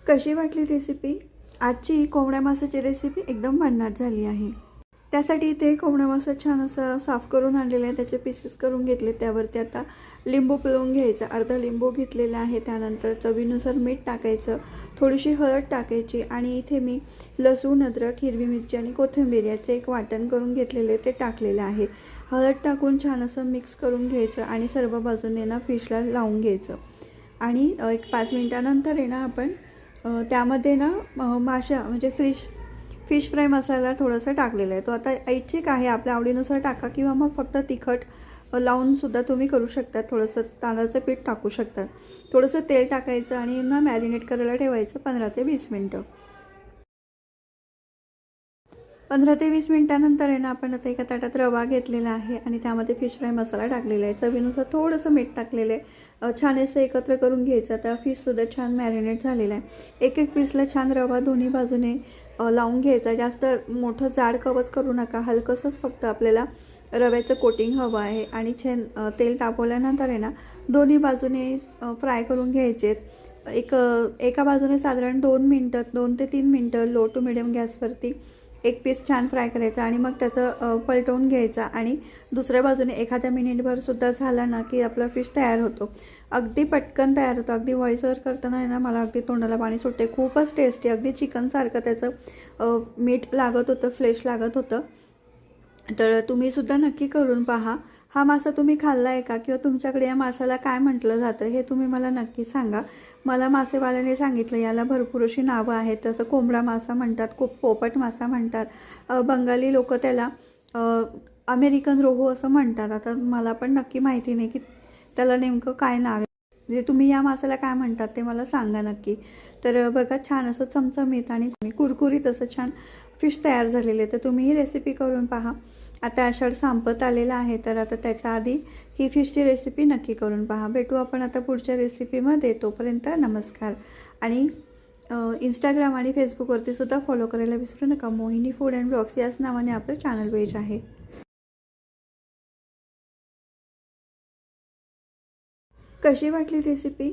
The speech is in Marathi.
कशी वाटली रेसिपी? आजची कोंबड्या मासाची रेसिपी एकदम भन्नाट झाली आहे. त्यासाठी इथे कोंबडा मासा छान असा साफ करून आणलेला आहे. त्याचे पीसेस करून घेतले. त्यावरती आता लिंबू पिळून घ्यायचा. अर्धा लिंबू घेतलेला आहे. त्यानंतर चवीनुसार मीठ टाकायचं, थोडीशी हळद टाकायची आणि इथे मी लसूण, अद्रक, हिरवी मिरची आणि कोथिंबीर याचे एक वाटण करून घेतलेले ते टाकलेलं आहे. हळद टाकून छान असं मिक्स करून घ्यायचं आणि सर्व बाजूने ना फिशला लावून घ्यायचं आणि एक 5 मिनिटानंतर आहे ना आपण त्यामध्ये ना माशा म्हणजे फिश फ्राय मसाला थोडासा टाकलेला आहे. तो आता ऐच्छिक आहे, आपल्या आवडीनुसार टाका किंवा मग फक्त तिखट लावूनसुद्धा तुम्ही करू शकता. थोडंसं तांदळाचं पीठ टाकू शकता. थोडंसं तेल टाकायचं आणि ना मॅरिनेट करायला ठेवायचं 15 ते 20 मिनटं. 15 ते 20 मिनिटानंतर आहे ना आपण आता एका ताटात रवा घेतलेला आहे आणि त्यामध्ये फिश फ्राय मसाला टाकलेला आहे. चवीनुसार थोडंसं मीठ टाकलेलं आहे. छान असं एकत्र करून घ्यायचं. आता फिशसुद्धा छान मॅरिनेट झालेला आहे. एक एक पीसला छान रवा दोन्ही बाजूने लावून घ्यायचा. जास्त मोठं जाड कवच करू नका. हलकंसंच फक्त आपल्याला रव्याचं कोटिंग हवं आहे आणि छान तेल तापवल्यानंतर आहे ना दोन्ही बाजूने फ्राय करून घ्यायचे. एका बाजूने साधारण 2 मिनटं 2 ते 3 मिनटं लो टू मिडियम गॅसवरती एक पीस छान फ्राय करायचा आणि मग त्याचं पलटवून घ्यायचा आणि दुसऱ्या बाजूने एखाद्या मिनिटभरसुद्धा झाला ना की आपला फिश तयार होतो. अगदी पटकन तयार होतो. अगदी व्हॉइस ओव्हर करताना आहे ना मला अगदी तोंडाला पाणी सुटते. खूपच टेस्टी, अगदी चिकनसारखं त्याचं मीठ लागत होतं, फ्लेश लागत होतं. तर तुम्हीसुद्धा नक्की करून पहा. हा मासा तुम्ही खाल्ला आहे का? किंवा तुमच्याकडे या मासाला काय म्हटलं जातं हे तुम्ही मला नक्की सांगा. मला मासेवाल्याने सांगितलं याला भरपूर अशी नावं आहेत. तसं कोंबडा मासा म्हणतात, पोपट मासा म्हणतात. बंगाली लोक त्याला अमेरिकन रोहू असं म्हणतात. आता मला पण नक्की माहिती नाही की त्याला नेमकं काय नाव आहे. म्हणजे तुम्ही या मासाला काय म्हणतात ते मला सांगा नक्की. तर बघा छान असं चमचमीत आणि कुरकुरीत असं छान फिश तयार झालेले आहे. तर तुम्ही ही रेसिपी करून पहा. आता आषाढ संपत आलेला आहे तर आता त्याच्या आधी ही फिशची रेसिपी नक्की करून पहा. भेटू आपण आता पुढच्या रेसिपीमध्ये. तोपर्यंत नमस्कार. आणि इंस्टाग्राम आणि फेसबुकवरती सुद्धा फॉलो करायला विसरू नका. मोहिनी फूड अँड ब्लॉग्स याच नावाने आपलं चॅनल पेज आहे. कशी वाटली रेसिपी?